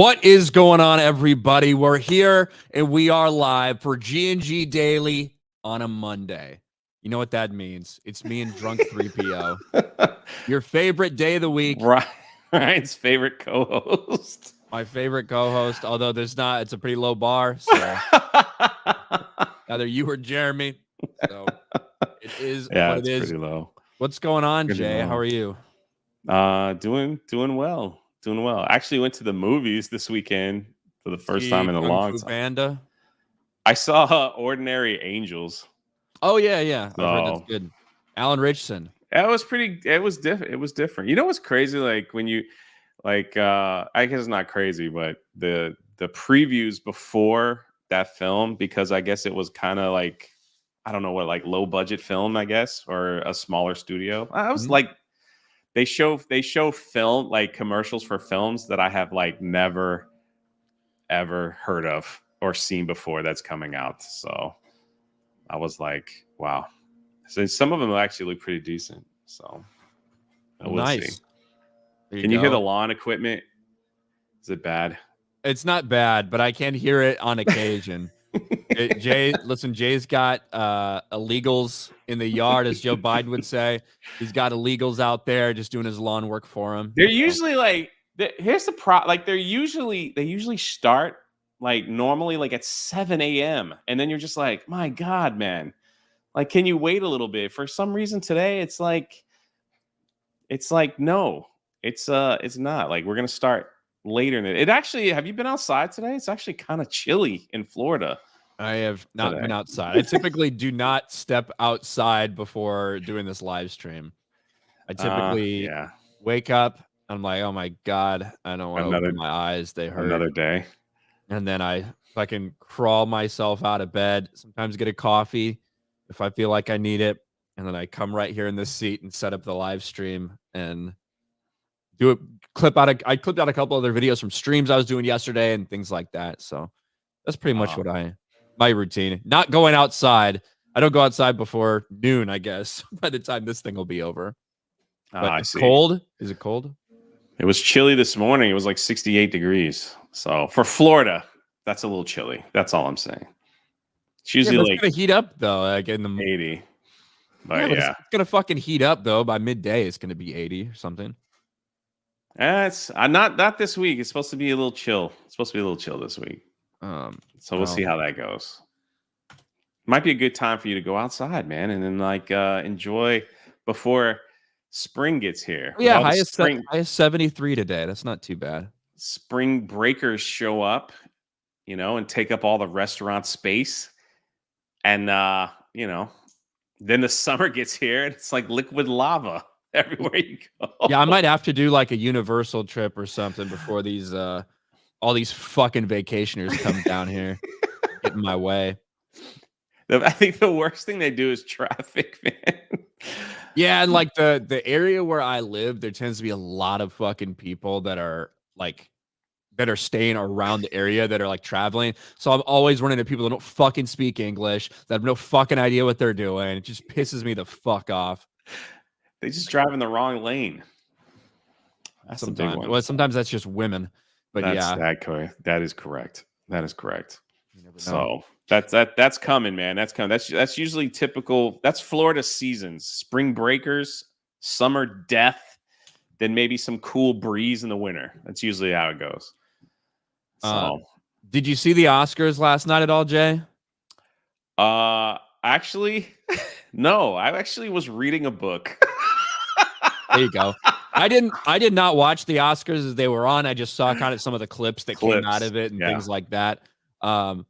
What is going on, everybody? We're here and we are live for G&G Daily on a Monday. You know what that means? It's me and Drunk 3PO. Your favorite day of the week. Ryan's favorite co-host. My favorite co-host, although it's a pretty low bar. So either you or Jeremy. So it is what it is. Pretty low. What's going on, Jay? How are you? Doing well. Doing well. Actually went to the movies this weekend for the first time in a long time. Panda. I saw Ordinary Angels. Oh yeah. So, I've heard that's good. Alan Richardson. It was different. It was different. You know what's crazy? Like when you I guess it's not crazy, but the previews before that film, because I guess it was kind of like, I don't know what, like low budget film, I guess, or a smaller studio. I was like, they show film, like commercials for films that I have like never ever heard of or seen before that's coming out. So I was like, wow. So some of them actually look pretty decent. So we'll see. Can you hear the lawn equipment? Is it bad? It's not bad, but I can hear it on occasion. Jay's got illegals in the yard, as Joe Biden would say. He's got illegals out there just doing his lawn work for him. They're usually like, here's the pro. Like they usually start like normally like at 7 a.m. and then you're just like, my God, man. Like, can you wait a little bit? For some reason today, it's like no, it's not. Like we're gonna start later. It actually, have you been outside today? It's actually kind of chilly in Florida. I have not been outside. I typically do not step outside before doing this live stream. I typically wake up. I'm like, oh my God, I don't want to open my eyes. They hurt. Another day. And then I fucking crawl myself out of bed. Sometimes get a coffee if I feel like I need it. And then I come right here in this seat and set up the live stream and do it. I clipped out a couple other videos from streams I was doing yesterday and things like that. So that's pretty much my routine. Not going outside. I don't go outside before noon, I guess, by the time this thing will be over. But it's cold. Is it cold? It was chilly this morning. It was like 68 degrees. So for Florida, that's a little chilly. That's all I'm saying. It's usually it's gonna heat up though, like in the 80. But it's gonna fucking heat up though. By midday, it's gonna be 80 or something. It's not this week. It's supposed to be a little chill. It's supposed to be a little chill this week. So we'll see how that goes. Might be a good time for you to go outside, man, and then like enjoy before spring gets here. Yeah, highest 73 today. That's not too bad. Spring breakers show up, and take up all the restaurant space, and then the summer gets here and it's like liquid lava everywhere you go. Yeah, I might have to do like a Universal trip or something before these all these fucking vacationers come down here, get in my way. I think the worst thing they do is traffic, man. Yeah, and like the area where I live, there tends to be a lot of fucking people that are staying around the area that are like traveling. So I'm always running into people that don't fucking speak English, that have no fucking idea what they're doing. It just pisses me the fuck off. They just drive in the wrong lane. That's a big one. Well, sometimes that's just women. But that is correct. That is correct. So that's coming, man. That's coming. That's usually typical. That's Florida seasons: spring breakers, summer death, then maybe some cool breeze in the winter. That's usually how it goes. So, did you see the Oscars last night at all, Jay? Actually, no. I actually was reading a book. There you go. I did not watch the Oscars as they were on. I just saw kind of some of the clips that came out of it and things like that. So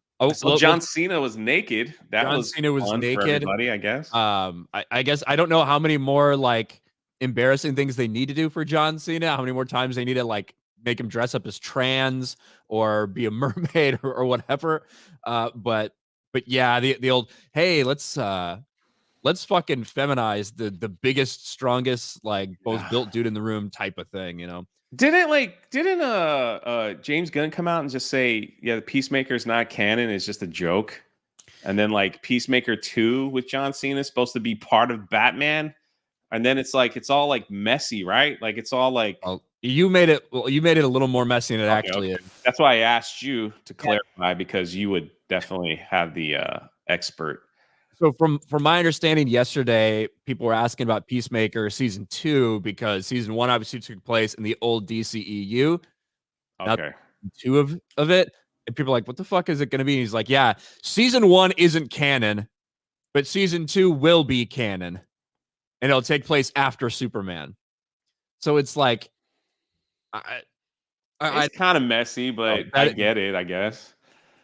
John Cena was naked. John Cena was naked. For everybody, I guess. I guess I don't know how many more like embarrassing things they need to do for John Cena. How many more times they need to like make him dress up as trans or be a mermaid or whatever. But yeah, the old, hey, let's fucking feminize the biggest, strongest, like most built dude in the room type of thing, Didn't James Gunn come out and just say, yeah, the Peacemaker is not canon, it's just a joke? And then like Peacemaker 2 with John Cena is supposed to be part of Batman. And then it's like, it's all like messy, right? Like it's all like You made it. Well, you made it a little more messy than it actually is. That's why I asked you to clarify because you would definitely have the expert. So from my understanding, yesterday people were asking about Peacemaker season 2 because season 1 obviously took place in the old DCEU. Now Okay. 2 of it, and people are like, "What the fuck is it going to be?" And he's like, "Yeah, season 1 isn't canon, but season 2 will be canon, and it'll take place after Superman." So it's like, I It's kind of messy, but I get it, I guess.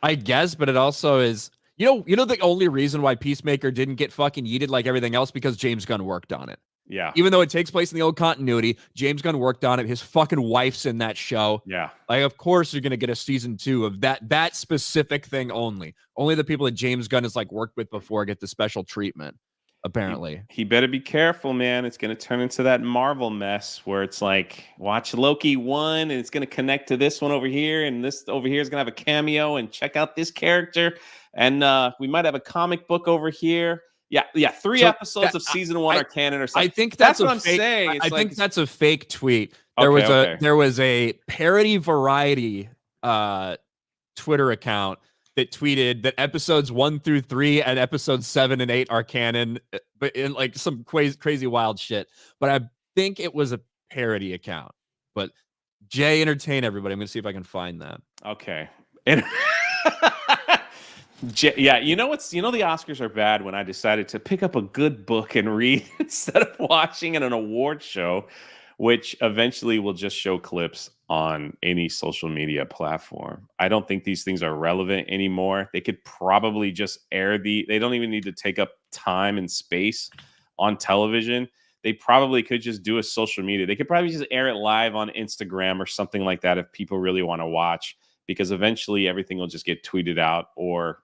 I guess, but it also is. You know the only reason why Peacemaker didn't get fucking yeeted like everything else because James Gunn worked on it. Yeah. Even though it takes place in the old continuity, James Gunn worked on it. His fucking wife's in that show. Yeah. Like, of course you're gonna get a season 2 of that specific thing only. Only the people that James Gunn has like worked with before get the special treatment. Apparently, he better be careful, man. It's going to turn into that Marvel mess where it's like, watch Loki 1 and it's going to connect to this one over here, and this over here is going to have a cameo, and check out this character, and we might have a comic book over here. Yeah. 3 episodes of season 1 are canon or something. I think that's what I'm saying. I think that's a fake tweet. There was a parody Variety Twitter account that tweeted that episodes 1 through 3 and episodes 7 and 8 are canon, but in like some crazy wild shit. But I think it was a parody account. But Jay, entertain everybody. I'm gonna see if I can find that. Okay. And yeah, the Oscars are bad when I decided to pick up a good book and read instead of watching an award show, which eventually will just show clips on any social media platform. I don't think these things are relevant anymore. They could probably just they don't even need to take up time and space on television. They probably could just do a social media. They could probably just air it live on Instagram or something like that if people really want to watch, because eventually everything will just get tweeted out or,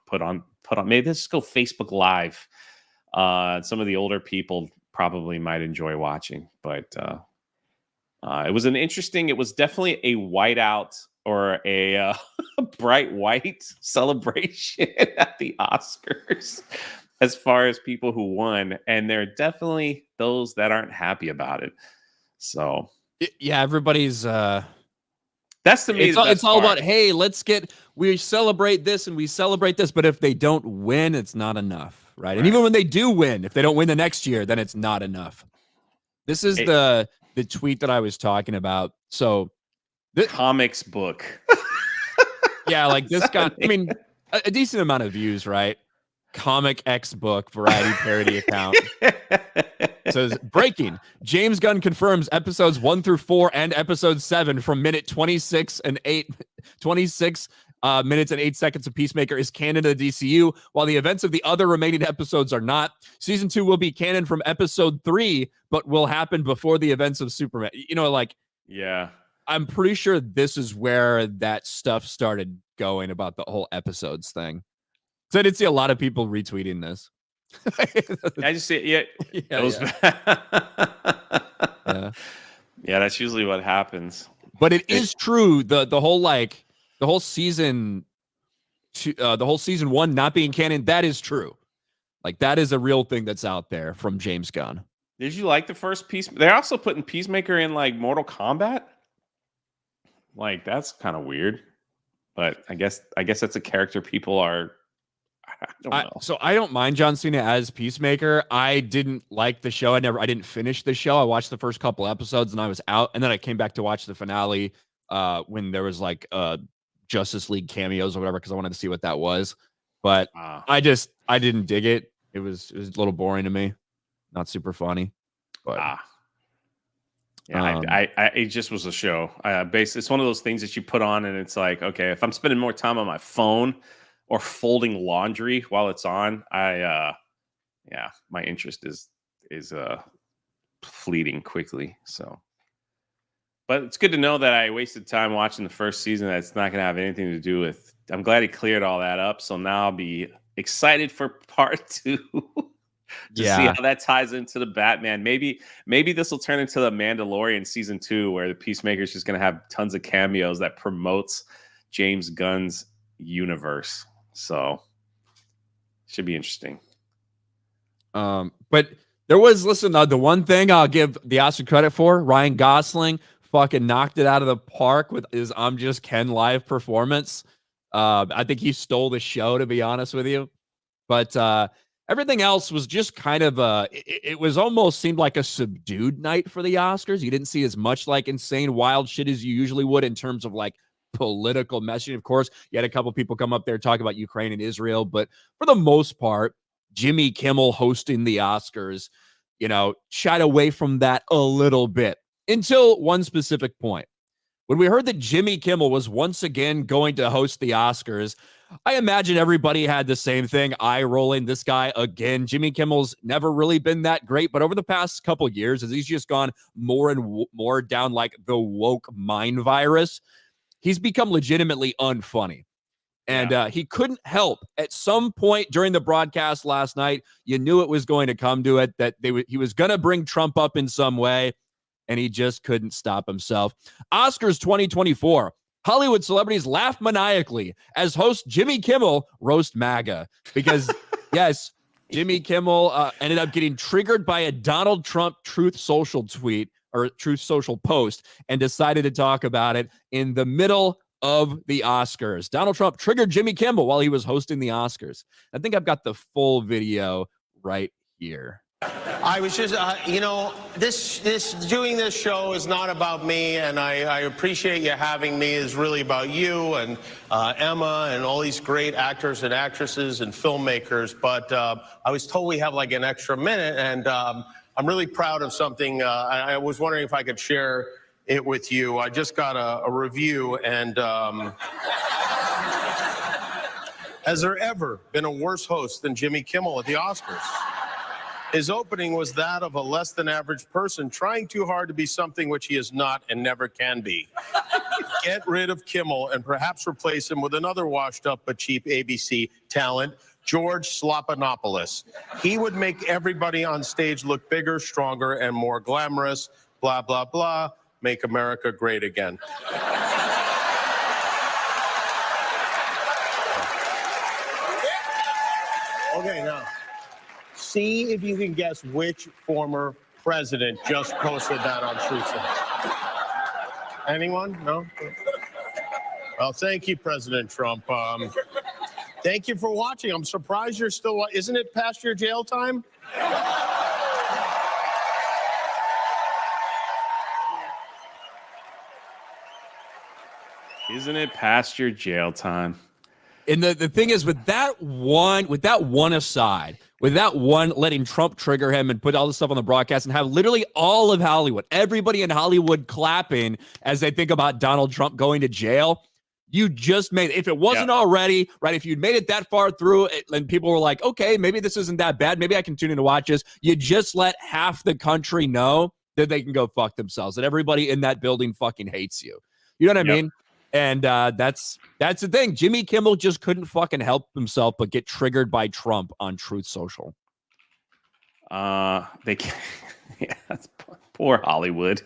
put on. Maybe let's go Facebook Live. Some of the older people probably might enjoy watching, but it was definitely a whiteout or a bright white celebration at the Oscars as far as people who won. And there are definitely those that aren't happy about it. So yeah, everybody's that's to me. It's all about, hey, we celebrate this and we celebrate this, but if they don't win, it's not enough, right? And even when they do win, if they don't win the next year, then it's not enough. This is the tweet that I was talking about. So the comics book. Yeah, like this got, I mean, a decent amount of views, right? Comic X book variety parody account. Says breaking. James Gunn confirms episodes 1 through 4 and episode 7 from minute 26 minutes and 8 seconds of Peacemaker is canon to the DCU, while the events of the other remaining episodes are not. Season 2 will be canon from episode 3, but will happen before the events of Superman. Yeah. I'm pretty sure this is where that stuff started going about the whole episodes thing. So I did see a lot of people retweeting this. I just see it. Yeah, that's usually what happens. But it is true. The whole season 1 not being canon, that is true. Like, that is a real thing that's out there from James Gunn. Did you like the first piece? They're also putting Peacemaker in like Mortal Kombat. Like, that's kind of weird. But I guess that's a character people are. I don't know. So I don't mind John Cena as Peacemaker. I didn't like the show. I didn't finish the show. I watched the first couple episodes and I was out. And then I came back to watch the finale when there was like Justice League cameos or whatever, because I wanted to see what that was. But I didn't dig it. It was a little boring to me. Not super funny. But yeah, it just was a show. It's one of those things that you put on and it's like, okay, if I'm spending more time on my phone or folding laundry while it's on, my interest is fleeting quickly. So, but it's good to know that I wasted time watching the first season. That's not going to have anything to do with. I'm glad he cleared all that up. So now I'll be excited for part 2 to see how that ties into the Batman. Maybe this will turn into the Mandalorian season 2, where the Peacemaker is just going to have tons of cameos that promotes James Gunn's universe. So should be interesting. But There was, listen, the one thing I'll give the Oscar credit for, Ryan Gosling fucking knocked it out of the park with his I'm Just Ken live performance. I think he stole the show, to be honest with you. But everything else was just kind of it was almost seemed like a subdued night for the Oscars. You didn't see as much like insane wild shit as you usually would in terms of like political messaging. Of course, you had a couple people come up there talking about Ukraine and Israel, but for the most part, Jimmy Kimmel hosting the Oscars, shied away from that a little bit until one specific point. When we heard that Jimmy Kimmel was once again going to host the Oscars, I imagine everybody had the same thing, eye rolling. This guy again. Jimmy Kimmel's never really been that great, but over the past couple years, as he's just gone more and more down like the woke mind virus, he's become legitimately unfunny. And he couldn't help at some point during the broadcast last night. You knew it was going to come to it, that he was going to bring Trump up in some way, and he just couldn't stop himself. Oscars 2024. Hollywood celebrities laugh maniacally as host Jimmy Kimmel roast MAGA. Because, yes, Jimmy Kimmel ended up getting triggered by a Donald Trump Truth Social tweet or Truth Social post and decided to talk about it in the middle of the Oscars. Donald Trump triggered Jimmy Kimmel while he was hosting the Oscars. I think I've got the full video right here. I was just, doing this show is not about me, and I appreciate you having me. It's really about you and Emma and all these great actors and actresses and filmmakers. But I was told we have like an extra minute, and I'm really proud of something. I was wondering if I could share it with you. I just got a review, and has there ever been a worse host than Jimmy Kimmel at the Oscars? His opening was that of a less than average person trying too hard to be something which he is not and never can be. Get rid of Kimmel and perhaps replace him with another washed up but cheap ABC talent, George Slopanopoulos. He would make everybody on stage look bigger, stronger, and more glamorous. Blah, blah, blah. Make America great again. Okay, now, see if you can guess which former president just posted that on Truth Social. Anyone? No? Well, thank you, President Trump. Thank you for watching. I'm surprised you're still... Isn't it past your jail time? Isn't it past your jail time? And the thing is, with that one aside, with that one letting Trump trigger him and put all this stuff on the broadcast and have literally all of Hollywood, everybody in Hollywood clapping as they think about Donald Trump going to jail, you just made it. If it wasn't already, right, if you'd made it that far through and people were like, okay, maybe this isn't that bad, maybe I can tune in to watch this, you just let half the country know that they can go fuck themselves, that everybody in that building fucking hates you. You know what I mean? And that's the thing. Jimmy Kimmel just couldn't fucking help himself but get triggered by Trump on Truth Social. They can't. Yeah, that's poor Hollywood.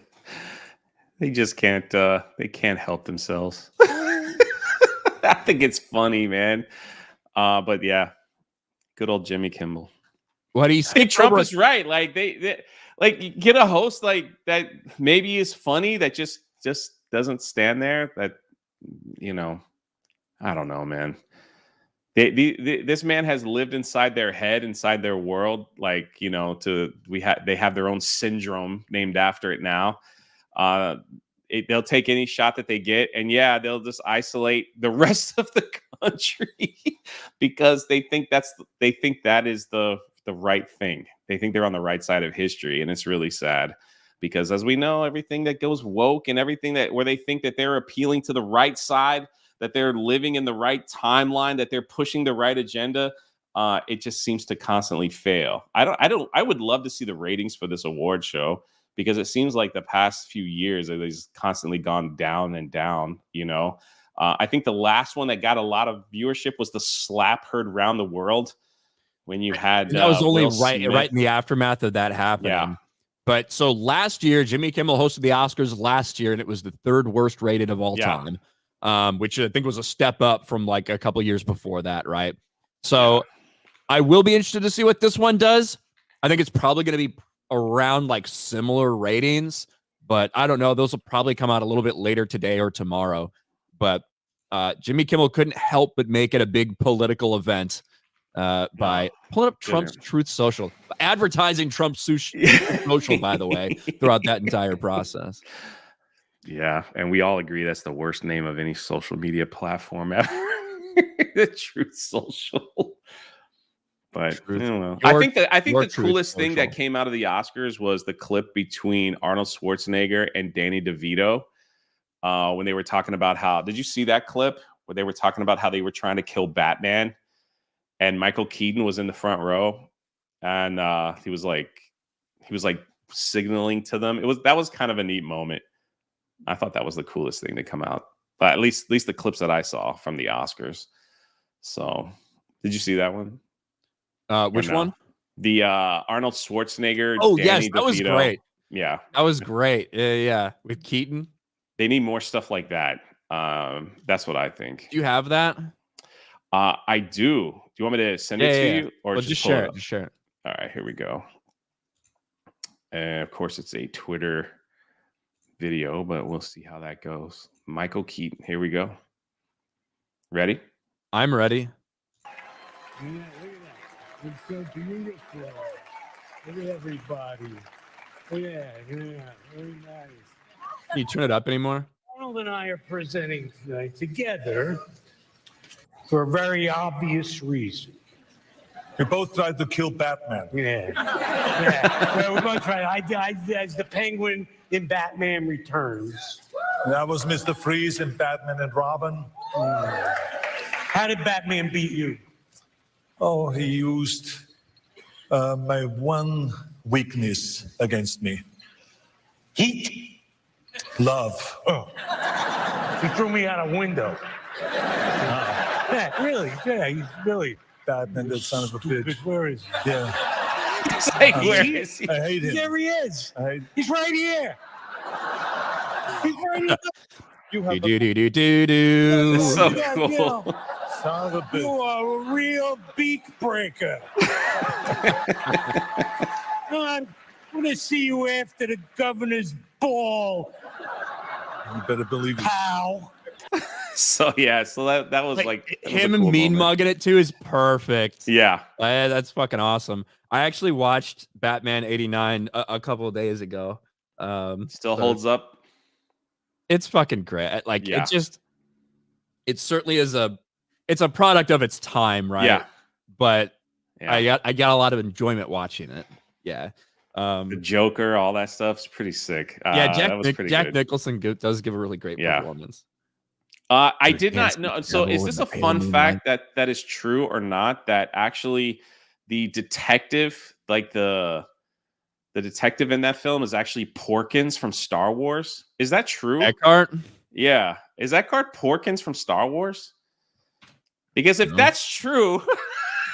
They just can't. They can't help themselves. I think it's funny, man. But yeah, good old Jimmy Kimmel. What he said, Trump is right. Like they like get a host like that. Maybe is funny that just doesn't stand there. That. I don't know, man. This man has lived inside their head, inside their world. Like, they have their own syndrome named after it now. They'll take any shot that they get, and they'll just isolate the rest of the country because they think that is the right thing. They think they're on the right side of history, and it's really sad. Because as we know, everything that goes woke and everything where they think that they're appealing to the right side, that they're living in the right timeline, that they're pushing the right agenda, it just seems to constantly fail. I would love to see the ratings for this award show because it seems like the past few years it has constantly gone down and down. I think the last one that got a lot of viewership was the slap heard around the world when you had that was only Will right Smith. in the aftermath of that happening. Yeah. But so last year, Jimmy Kimmel hosted the Oscars last year, and it was the third worst rated of all time, which I think was a step up from like a couple years before that, right? So I will be interested to see what this one does. I think it's probably going to be around like similar ratings, but I don't know. Those will probably come out a little bit later today or tomorrow. But Jimmy Kimmel couldn't help but make it a big political event by pulling up Trump's Truth Social, advertising Trump's social, by the way, throughout that entire process. Yeah, and we all agree that's the worst name of any social media platform ever. The Truth Social. But I don't know. I think the coolest thing that came out of the Oscars was the clip between Arnold Schwarzenegger and Danny DeVito when they were talking about how. Did you see that clip where they were talking about how they were trying to kill Batman, and Michael Keaton was in the front row, and he was like signaling to them. That was kind of a neat moment. I thought that was the coolest thing to come out, but at least the clips that I saw from the Oscars. So, did you see that one? Which one? The Arnold Schwarzenegger. Oh, Danny yes, that DeVito. was great. Yeah, that was great. Yeah, with Keaton. They need more stuff like that. That's what I think. Do you have that? I do. Do you want me to send it to you, or just share it? Just share it. All right, here we go. And of course, it's a Twitter video, but we'll see how that goes. Michael Keaton. Here we go. Ready? I'm ready. Yeah, look at that. It's so beautiful. Look at everybody. Yeah, very nice. Can you turn it up anymore? Arnold and I are presenting tonight together for a very obvious reason. We both tried to kill Batman. Yeah. Well, we're both trying. I as the Penguin in Batman Returns. That was Mr. Freeze in Batman and Robin. How did Batman beat you? Oh, he used my one weakness against me. Heat. Love. Oh. He threw me out a window. Yeah, really? Yeah, he's really. Batman, that son of a bitch. Where is he? Yeah. It's like, where is he? I hate him. There he is. He's right here. He's right here. You have Do. That's so Yeah, cool. son of a bitch. You are a real beak breaker. I'm gonna see you after the governor's ball, You better believe it. pal. So yeah, so that was like him and mean mugging it too is perfect. Yeah. That's fucking awesome. I actually watched Batman '89 a couple of days ago. Still holds up. It's fucking great. Like Yeah. it certainly is it's a product of its time, right? Yeah. But Yeah. I got a lot of enjoyment watching it. Yeah. The Joker, all that stuff's pretty sick. Yeah, Jack good. Nicholson does give a really great Yeah. performance. I did not know. So is this a fun fact that is true or not? That actually the detective, like the detective in that film, is actually Porkins from Star Wars. Is that true? Eckhart? Yeah. Is Eckhart Porkins from Star Wars? Because if that's true,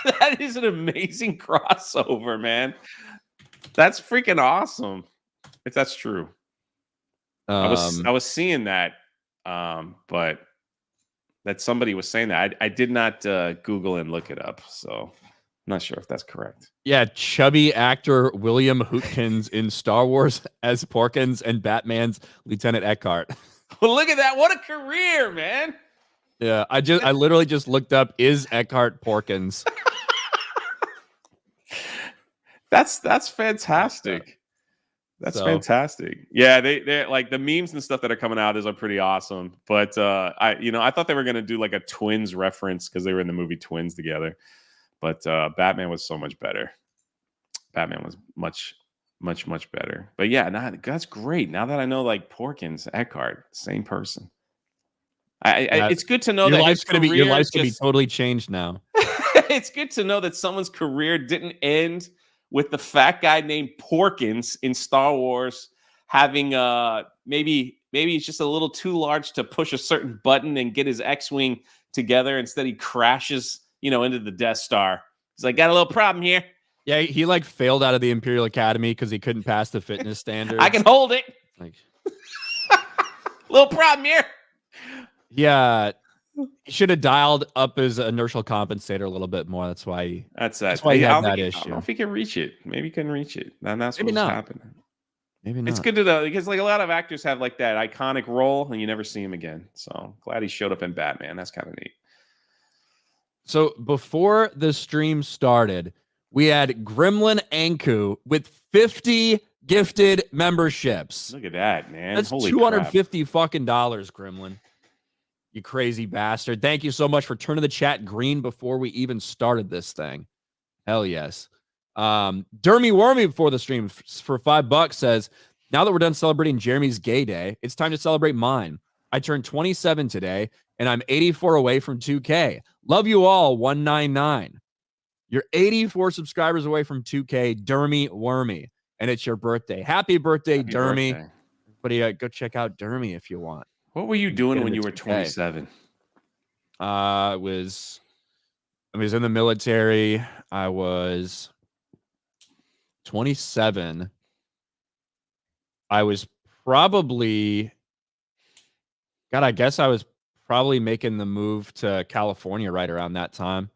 that is an amazing crossover, man. That's freaking awesome. If that's true. I was seeing that. But that somebody was saying that. I did not Google and look it up, so I'm not sure if that's correct. Yeah, chubby actor William Hootkins in Star Wars as Porkins and Batman's Lieutenant Eckhart. Well, look at that. What a career, man. Yeah, I literally just looked up, is Eckhart Porkins? That's fantastic. That's fantastic. Yeah, they like the memes and stuff that are coming out are pretty awesome. But I thought they were gonna do like a Twins reference because they were in the movie Twins together. But Batman was so much better. Batman was much better. But yeah, that's great. Now that I know like Porkins, Eckhart, same person. It's good to know your that life's gonna be totally changed now. It's good to know that someone's career didn't end with the fat guy named Porkins in Star Wars having maybe it's just a little too large to push a certain button and get his X-Wing together. Instead, he crashes, into the Death Star. He's like, got a little problem here. Yeah, he like failed out of the Imperial Academy because he couldn't pass the fitness standards. I can hold it. Like, little problem here. Yeah, He should have dialed up his inertial compensator a little bit more. That's why he That's why he I had don't that think I don't issue. know if he can reach it. Maybe he can reach it. And that's Maybe what's not. happening. Maybe not. It's good to know because like a lot of actors have like that iconic role and you never see him again. So glad he showed up in Batman. That's kind of neat. So before the stream started, we had Gremlin Anku with 50 gifted memberships. Look at that, man. That's Holy crap. $250 fucking dollars, Gremlin. You crazy bastard. Thank you so much for turning the chat green before we even started this thing. Hell yes. Dermy Wormy before the stream for $5 says, now that we're done celebrating Jeremy's gay day, it's time to celebrate mine. I turned 27 today and I'm 84 away from 2K. Love you all, 199. You're 84 subscribers away from 2K, Dermy Wormy, and it's your birthday. Happy birthday, Happy Dermy. birthday. Everybody go check out Dermy if you want. What were you Get doing when into you were 2K. 27? I was in the military. I was 27. I was probably, God, I guess I was probably making the move to California right around that time.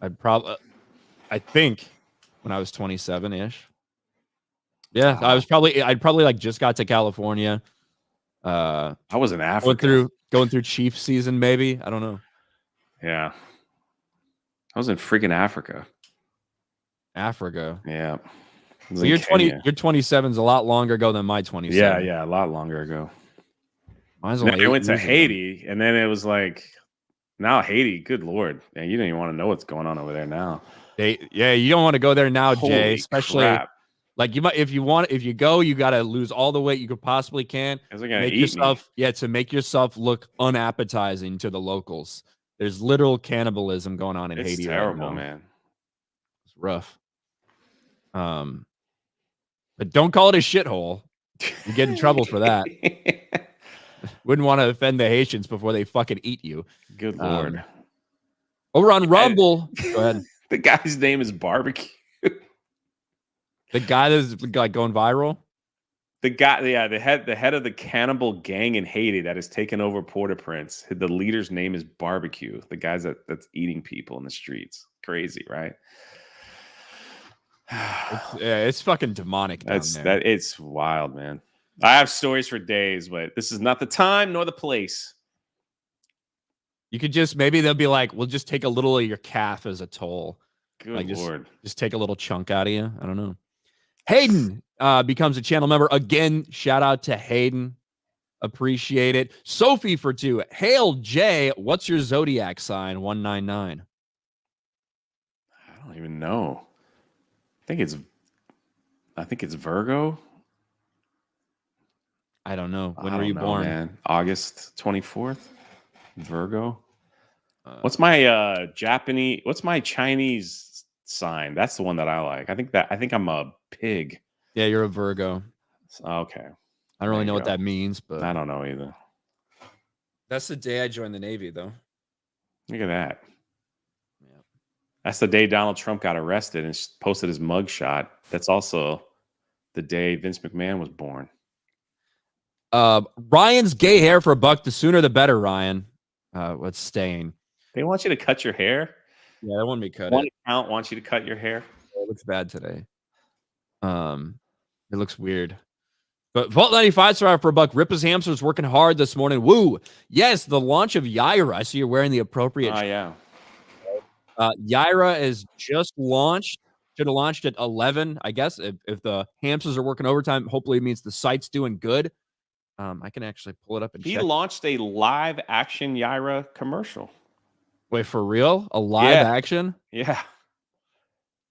I think when I was 27-ish. Yeah, Wow. I'd probably like just got to California. I was in Africa. Going through Chief season, maybe. I don't know. Yeah. I was in freaking Africa. Africa. Yeah. So your 27's a lot longer ago than my 27. Yeah, a lot longer ago. Mine's I only went to 8 years ago. Haiti, and then it was like, now Haiti, good Lord. Man, you don't even want to know what's going on over there now. You don't want to go there now, Holy Jay. Especially crap. like you might if you go, you got to lose all the weight you could possibly can. They're gonna Make eat yourself to make yourself look unappetizing to the locals. There's literal cannibalism going on in It's Haiti. terrible, right now. man. It's rough. But don't call it a shithole. You get in trouble for that. Wouldn't want to offend the Haitians before they fucking eat you. Good Lord. Over on Rumble. Go ahead. The guy's name is Barbecue. The guy that's like going viral. The guy, the head of the cannibal gang in Haiti that has taken over Port-au-Prince. The leader's name is Barbecue. The guy's that's eating people in the streets. Crazy, right? It's fucking demonic. It's wild, man. I have stories for days, but this is not the time nor the place. You could maybe they'll be like, we'll just take a little of your calf as a toll. Good Lord. Just take a little chunk out of you. I don't know. Hayden becomes a channel member. Again, shout out to Hayden. Appreciate it. Sophie for 2. Hail Jay. What's your zodiac sign? 199. I don't even know. I think it's Virgo. I don't know. When were you born? Man. August 24th. Virgo. What's my Chinese sign? That's the one that I like. I think I'm a pig. Yeah, you're a Virgo. Okay. I don't really know what that means, but I don't know either. That's the day I joined the Navy, though. Look at that. Yeah. That's the day Donald Trump got arrested and posted his mugshot. That's also the day Vince McMahon was born. Ryan's gay hair for $1. The sooner the better, Ryan. What's staying? They want you to cut your hair. Yeah, they want me to cut One it. account wants you to cut your hair. It looks bad today. It looks weird. But Vault 95 survivor for $1. Rippa's hamsters working hard this morning. Woo! Yes, the launch of Yaira. I see you're wearing the appropriate. Oh yeah. Yaira is just launched. Should have launched at 11, I guess. If the hamsters are working overtime, hopefully it means the site's doing good. I can actually pull it up and he check. launched a live action Yaira commercial. Wait, for real? A live action? Yeah.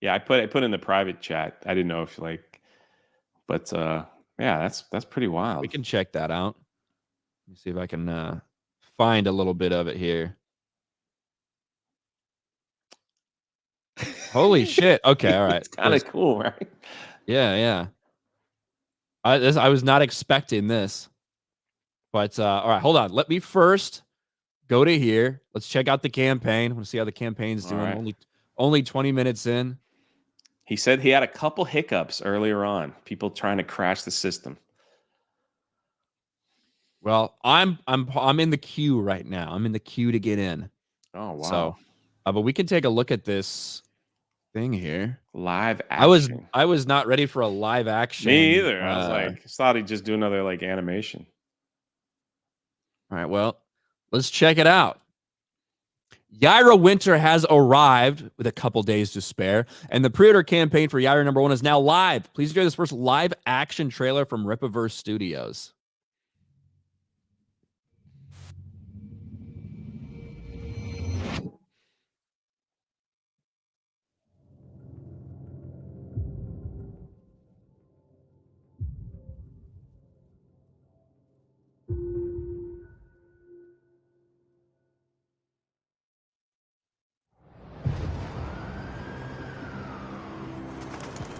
Yeah, I put in the private chat. I didn't know if but yeah, that's pretty wild. We can check that out. Let me see if I can find a little bit of it here. Holy shit. Okay, all right. It's kind of cool, right? Yeah. I was not expecting this. But all right, hold on. Let me first go to here. Let's check out the campaign. We'll see how the campaign's doing. Right. Only 20 minutes in. He said he had a couple hiccups earlier on. People trying to crash the system. Well, I'm in the queue right now. I'm in the queue to get in. Oh wow. So, but we can take a look at this thing here. Live I was action. not ready for a live action. Me either. I was like, thought he'd just do another like animation. all right, well, let's check it out. Yaira Winter has arrived with a couple days to spare, and the pre-order campaign for Yaira #1 is now live. Please enjoy this first live action trailer from Rippaverse Studios.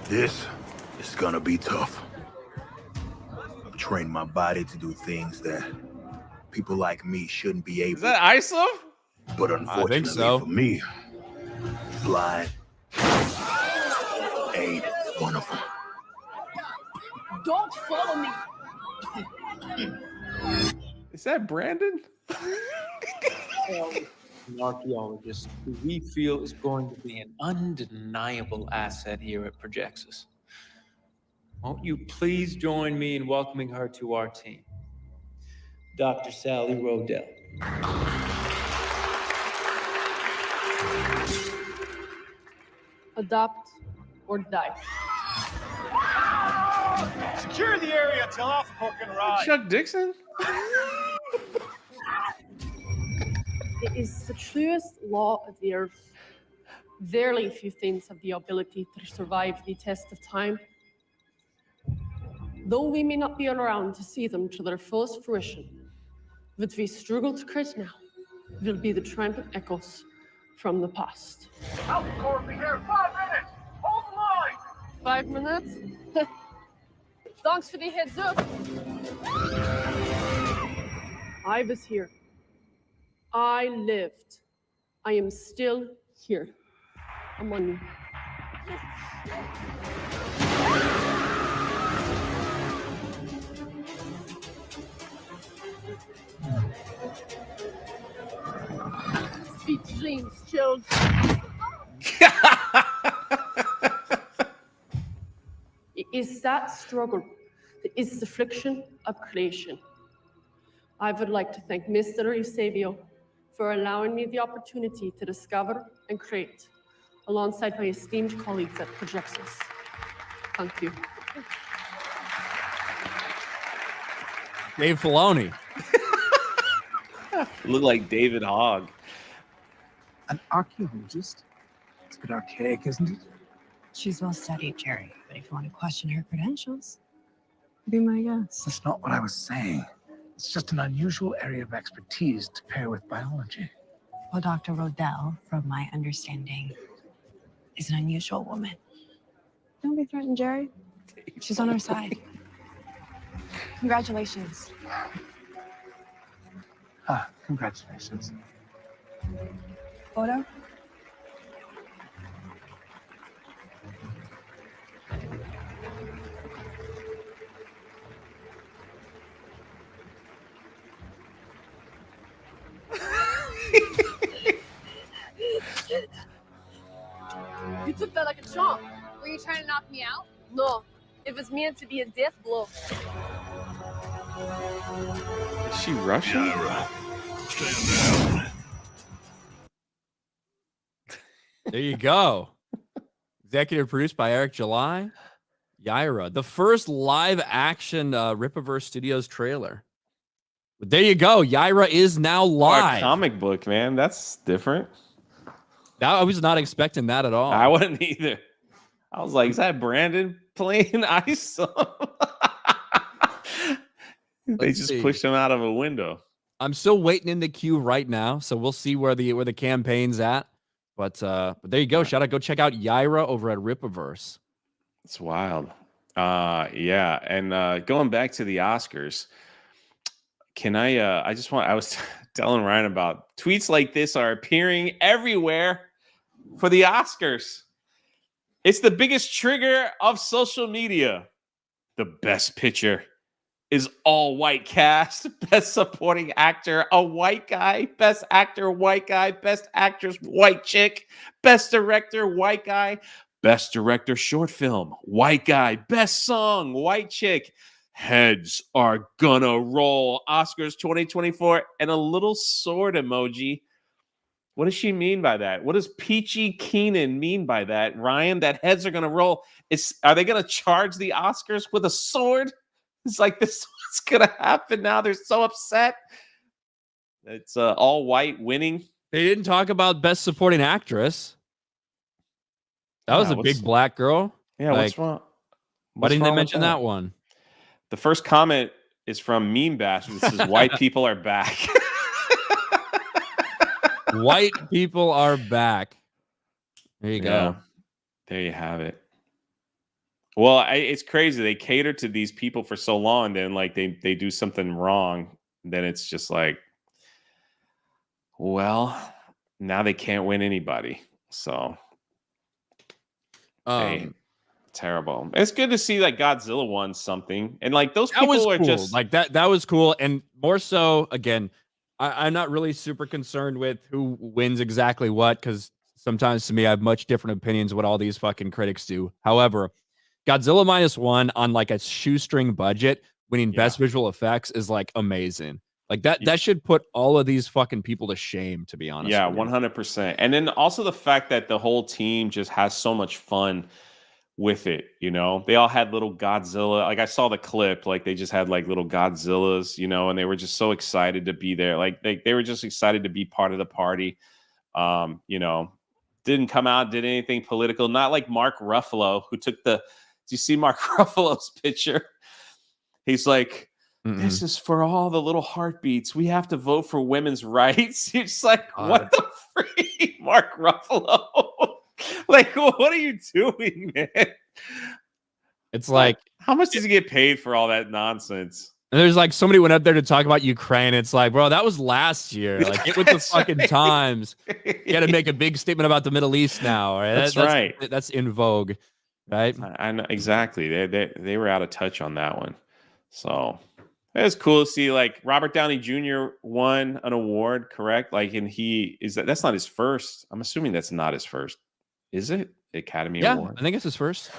This is gonna be tough. I've trained my body to do things that people like me shouldn't be able. Is that Islove? But unfortunately so. for me, flying ain't one of them. Don't follow me. Is that Brandon? An archaeologist who we feel is going to be an undeniable asset here at Projexus. Won't you please join me in welcoming her to our team? Dr. Sally Rodell. Adopt or die. Secure the area till off hook and ride. Chuck Dixon? It is the truest law of the earth. Verily few things have the ability to survive the test of time. Though we may not be around to see them to their fullest fruition, what we struggle to create now will be the triumphant echoes from the past. Alpha will be here in 5 minutes. Hold the line. 5 minutes? Thanks for the heads up. I was here. I lived. I am still here. Among you. Sweet dreams, children. It is that struggle that is the friction of creation. I would like to thank Mr. Eusebio for allowing me the opportunity to discover and create alongside my esteemed colleagues at Projexus. Thank you. Dave Filoni. Look like David Hogg. An archaeologist? It's a bit archaic, isn't it? She's well studied, Jerry, but if you want to question her credentials, be my guest. That's not what I was saying. It's just an unusual area of expertise to pair with biology. Well, Dr. Rodell, from my understanding, is an unusual woman. Don't be threatened, Jerry. She's on our side. Congratulations. Congratulations. Photo? You took that like a chomp. Were you trying to knock me out? No, it was meant to be a death blow. Is she Russian? Stand down. There you go. Executive produced by Eric July. Yaira, the first live action Rippaverse Studios trailer. But there you go. Yaira is now live. Comic book, man. That's different. I was not expecting that at all. I wasn't either. I was like, is that Brandon playing ice? They Let's just see. pushed him out of a window. I'm still waiting in the queue right now, so we'll see where the campaign's at. But there you go. Shout out, go check out Yaira over at Rippaverse. It's wild. Yeah. And going back to the Oscars, can I was telling Ryan about tweets like this are appearing everywhere for the Oscars. It's the biggest trigger of social media. The best picture is all white cast. Best supporting actor, a white guy. Best actor, white guy. Best actress, white chick. Best director, white guy. Best director, short film, white guy. Best song, white chick. Heads are gonna roll. Oscars 2024 and a little sword emoji. What does she mean by that? What does Peachy Keenan mean by that? Ryan, that heads are gonna roll. Are they gonna charge the Oscars with a sword? It's like, this is what's gonna happen now. They're so upset. It's all white winning. They didn't talk about best supporting actress. That was a big black girl. Yeah, like, what's wrong? Why didn't they mention that one? The first comment is from Meme Bash. This says, white people are back. White people are back. There you go. There you have it. Well, it's crazy. They cater to these people for so long, then like they do something wrong, then it's just like, well, now they can't win anybody. So, terrible. It's good to see like Godzilla won something, and like those people are cool. just like that. That was cool, and more so again. I'm not really super concerned with who wins exactly what, because sometimes to me I have much different opinions of what all these fucking critics do. However, Godzilla -1 on like a shoestring budget winning best visual effects is like amazing. Like that should put all of these fucking people to shame, to be honest. Yeah, 100%. And then also the fact that the whole team just has so much fun with it, you know. They all had little Godzilla. Like I saw the clip, like they just had like little Godzillas, you know, and they were just so excited to be there. Like they were just excited to be part of the party. You know, didn't come out, did anything political, not like Mark Ruffalo, who took the, do you see Mark Ruffalo's picture? He's like, this is for all the little heartbeats. We have to vote for women's rights. You're just like, what the freak, Mark Ruffalo? Like, what are you doing, man? It's like, how much does he get paid for all that nonsense? And there's like somebody went up there to talk about Ukraine. It's like, bro, that was last year. Like, get with the fucking times. You got to make a big statement about the Middle East now. Right? That's right. That's in vogue, right? I know exactly. They were out of touch on that one. So it was cool to see. Like Robert Downey Jr. won an award, correct? Like, and that's not his first. I'm assuming that's not his first. Is it Academy Award? I think it's his first.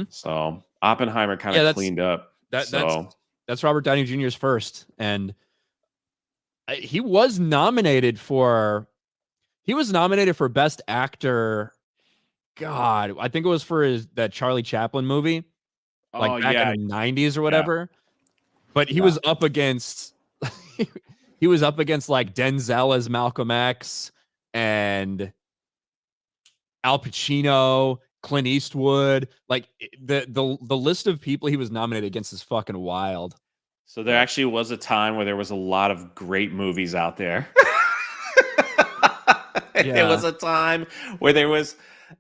So Oppenheimer kind of cleaned up. That's Robert Downey Jr.'s first, and he was nominated for Best Actor. God, I think it was for that Charlie Chaplin movie, like back in the 90s or whatever. Yeah. But he was up against like Denzel as Malcolm X and Al Pacino, Clint Eastwood. Like the list of people he was nominated against is fucking wild. So there actually was a time where there was a lot of great movies out there. There was a time where there was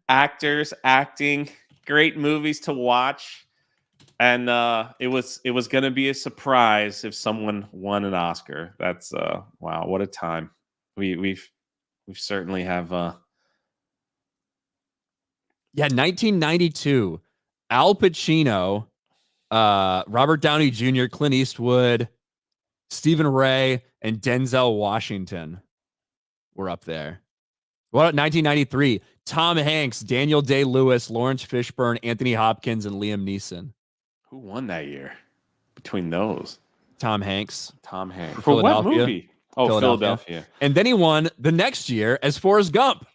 actors acting, great movies to watch, and it was going to be a surprise if someone won an Oscar. That's wow, what a time. We've certainly have 1992, Al Pacino, Robert Downey Jr., Clint Eastwood, Stephen Ray, and Denzel Washington were up there. What about 1993? Tom Hanks, Daniel Day-Lewis, Lawrence Fishburne, Anthony Hopkins, and Liam Neeson. Who won that year between those? Tom Hanks. For what movie? Oh, Philadelphia. And then he won the next year as Forrest Gump.